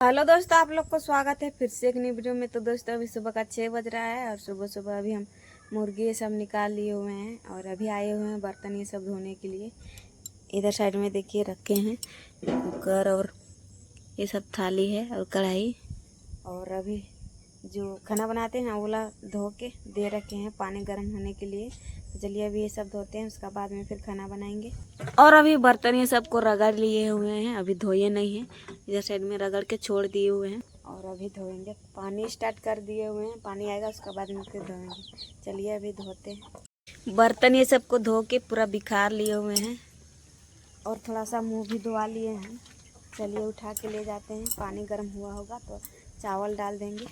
Hello दोस्तों, आप लोग को स्वागत है फिर से एक नई वीडियो में। तो दोस्तों अभी सुबह का 6 बज रहा है और सुबह सुबह अभी हम मुर्गी ये सब निकाल लिए हुए हैं और अभी आए हुए हैं बर्तन ये सब धोने के लिए। इधर साइड में देखिए रखे हैं कुकर और ये सब थाली है और कढ़ाई, और अभी जो खाना बनाते हैं ना ओला धो के दे रखे हैं पानी गर्म होने के लिए। तो चलिए अभी ये सब धोते हैं, उसका बाद में फिर खाना बनाएंगे। और अभी बर्तन ये सब को रगड़ लिए हुए हैं, अभी धोए नहीं हैं, इधर साइड में रगड़ के छोड़ दिए हुए हैं और अभी धोएंगे। पानी स्टार्ट कर दिए हुए हैं, पानी आएगा उसका बाद में फिर धोएंगे। चलिए अभी धोते हैं। बर्तन ये सब को धो के पूरा बिखार लिए हुए हैं और थोड़ा सा मुँह भी धुआ लिए हैं। चलिए उठा के ले जाते हैं, पानी गर्म हुआ होगा तो चावल डाल देंगे।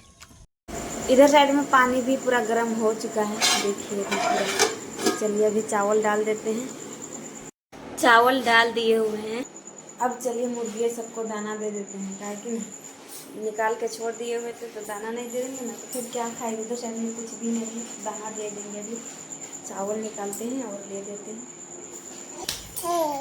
इधर साइड में पानी भी पूरा गर्म हो चुका है, देखिए अभी पूरा। चलिए अभी चावल डाल देते हैं। चावल डाल दिए हुए हैं। अब चलिए मुर्गी सबको दाना दे देते हैं, क्या कि निकाल के छोड़ दिए हुए थे तो दाना नहीं दे देंगे ना तो फिर क्या खाएंगे। उधर साइड में कुछ भी नहीं है, दाना दे देंगे। अभी चावल निकालते हैं और दे देते हैं।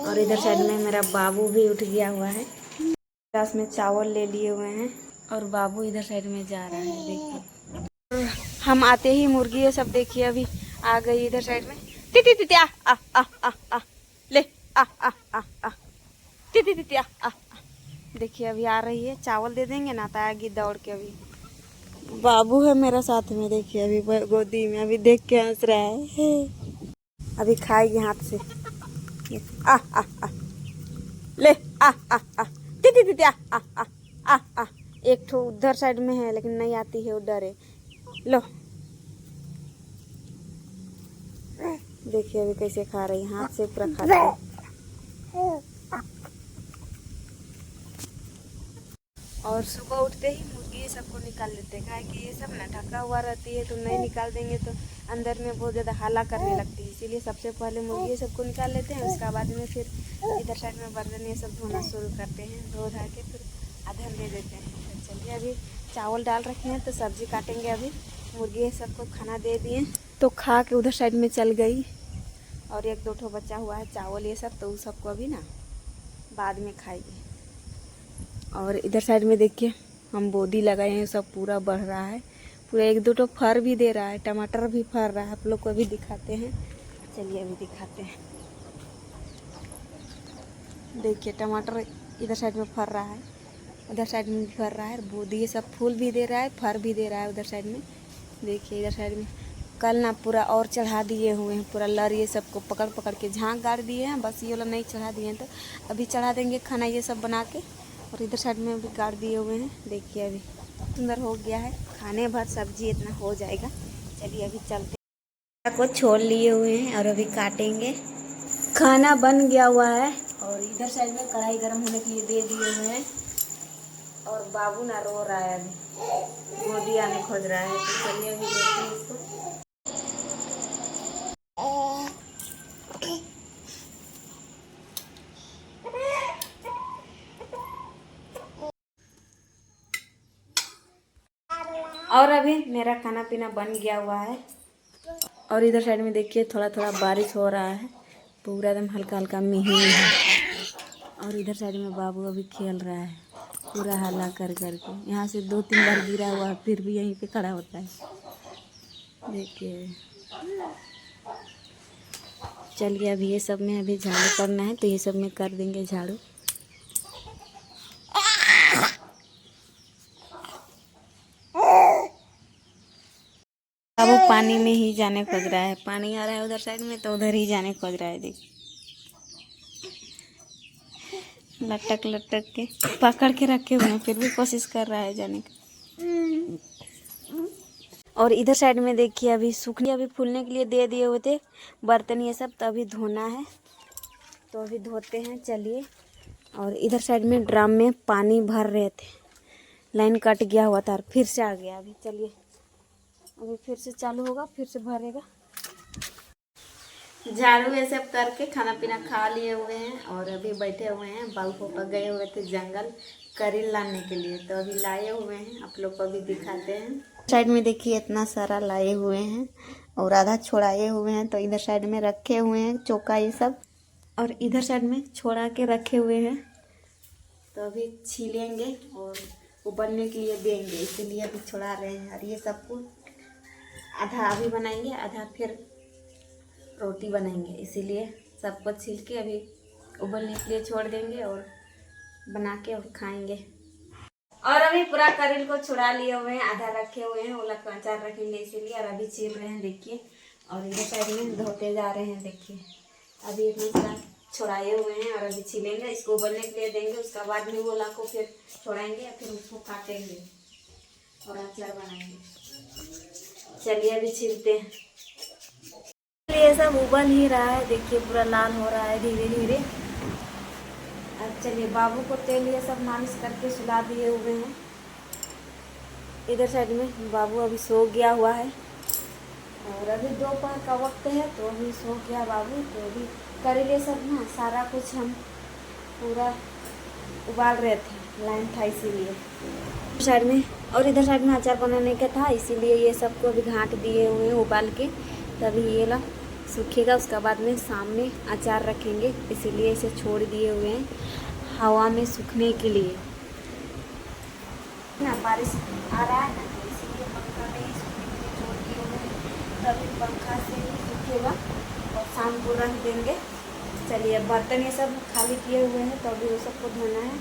और इधर साइड में मेरा बाबू भी उठ गया हुआ है, ग्लास में चावल ले लिए हुए हैं और बाबू इधर साइड में जा रहा है। देखिए हम आते ही मुर्गी ये सब देखिए अभी आ गई इधर साइड में। ती ती ती आ आ आ आ आ ले आ आ आ आ ती ती ती आ आ। देखिए अभी आ रही है, चावल दे देंगे ना तो आएगी दौड़ के। अभी बाबू है मेरा साथ में, देखिए अभी गोदी में, अभी देख के हंस रहा है। अभी खाएगी हाथ से। आ आ आ ले आ आ आ ती ती ती आ आ आ आ आ। एक ठो उधर साइड में है लेकिन नहीं आती है, उधर है। लो देखिए अभी कैसे खा रही, हाथ से पूरा खाती है। और सुबह उठते ही मुर्गी ये सबको निकाल लेते हैं, काहे कि ये सब ना ढका हुआ रहती है तो नहीं निकाल देंगे तो अंदर में बहुत ज़्यादा हल्ला करने लगती है। इसीलिए सबसे पहले मुर्गी ये सबको निकाल लेते हैं, उसका बाद में फिर इधर साइड में बर्तन ये सब धोना शुरू करते हैं। धो धा के फिर अधर दे देते हैं। तो चलिए अभी चावल डाल रखे हैं तो सब्जी काटेंगे। अभी मुर्गी ये सबको खाना दे दिए तो खा के उधर साइड में चल गई। और एक दो ठो बचा हुआ है चावल ये सब, तो उस सबको अभी ना बाद में खाएगी। और इधर साइड में देखिए हम बोदी लगाए हैं, सब पूरा बढ़ रहा है, पूरा एक दो ठो फर भी दे रहा है, टमाटर भी फर रहा है। आप लोग को अभी दिखाते हैं, चलिए अभी दिखाते हैं। देखिए टमाटर इधर साइड में फर रहा है, उधर साइड में भी फर रहा है। बोदी ये सब फूल भी दे रहा है, फर भी दे रहा है उधर साइड में। देखिए इधर साइड में कल ना पूरा और चढ़ा दिए हुए हैं, पूरा लर ये सबको पकड़ पकड़ के झांक गाड़ दिए हैं। बस ये वाला नहीं चढ़ा दिए हैं, तो अभी चढ़ा देंगे खाना ये सब बना के। और इधर साइड में भी गाड़ दिए हुए हैं। देखिए अभी सुंदर हो गया है, खाने भर सब्जी इतना हो जाएगा। चलिए अभी चलते को छोड़ लिए हुए हैं और अभी काटेंगे। खाना बन गया हुआ है और इधर साइड में कढ़ाई गर्म होने के लिए दे दिए हुए हैं। और बाबू ना रो रहा है, अभी गोदी आने खोज रहा है। तो चलिए अभी देखते हैं इसको। और अभी मेरा खाना पीना बन गया हुआ है और इधर साइड में देखिए थोड़ा थोड़ा बारिश हो रहा है, पूरा एकदम हल्का हल्का मीही है। और इधर साइड में बाबू अभी खेल रहा है पूरा हल्ला कर करके, यहाँ से 2-3 बार गिरा हुआ है फिर भी यहीं पे खड़ा होता है। देखिए चलिए अभी ये सब में अभी झाड़ू करना है तो ये सब में कर देंगे झाड़ू। अब वो पानी में ही जाने खोज रहा है, पानी आ रहा है उधर साइड में तो उधर ही जाने खोज रहा है। देखिए लटक लटक के पकड़ के रखे हुए हैं, फिर भी कोशिश कर रहा है जाने का। और इधर साइड में देखिए अभी सूखने अभी फूलने के लिए दे दिए हुए थे बर्तन ये सब, तो अभी धोना है तो अभी धोते हैं। चलिए और इधर साइड में ड्रम में पानी भर रहे थे, लाइन कट गया हुआ था और फिर से आ गया। अभी चलिए अभी फिर से चालू होगा, फिर से भरेगा। झाड़ू ये सब करके खाना पीना खा लिए हुए हैं और अभी बैठे हुए हैं। बाबू पापा गए हुए थे जंगल करील लाने के लिए, तो अभी लाए हुए हैं, आप लोग को अभी दिखाते हैं। साइड में देखिए इतना सारा लाए हुए हैं और आधा छोड़ाए हुए हैं, तो इधर साइड में रखे हुए हैं चोका ये सब, और इधर साइड में छोड़ा के रखे हुए हैं। तो अभी छीलेंगे और उबलने के लिए देंगे, इसीलिए अभी छुड़ा रहे हैं। और ये सबको आधा अभी बनाएंगे, आधा फिर रोटी बनाएंगे, इसीलिए सबको छील के अभी उबलने के लिए छोड़ देंगे और बना के और खाएंगे। और अभी पूरा करेल को छुड़ा लिए हुए हैं, आधा रखे हुए हैं, ओला का अचार रखेंगे इसीलिए। और अभी छील रहे हैं देखिए, और इधर साइड में धोते जा रहे हैं देखिए। अभी इतना सारा छुड़ाए हुए हैं और अभी छीलेंगे, इसको उबलने के लिए देंगे, उसके बाद में ओला को फिर छोड़ाएंगे, फिर उसको काटेंगे और अचार बनाएंगे। चलिए अभी छीलते हैं। ये सब उबल ही रहा है देखिए, पूरा लाल हो रहा है धीरे धीरे। अब चलिए, बाबू को तेल ये सब मालिश करके सुला दिए हुए हैं। इधर साइड में बाबू अभी सो गया हुआ है, और अभी दोपहर का वक्त है तो अभी सो गया बाबू। तो अभी करेले सब ना सारा कुछ हम पूरा उबाल रहे थे, लाइन था इसीलिए साइड में। और इधर साइड में अचार बनाने का था, इसीलिए ये सबको अभी घाट दिए हुए हैं उबाल के, तभी ये ला सूखेगा, उसके बाद में सामने अचार रखेंगे, इसीलिए इसे छोड़ दिए हुए हैं हवा में सूखने के लिए ना। बारिश आ रहा है ना, तो इसीलिए पंखा में ही सूखने के लिए छोड़ दिए हुए हैं, तभी पंखा से ही सूखेगा और शाम को रख देंगे। चलिए, बर्तन ये सब खाली किए हुए हैं तो अभी वो सबको धोना है।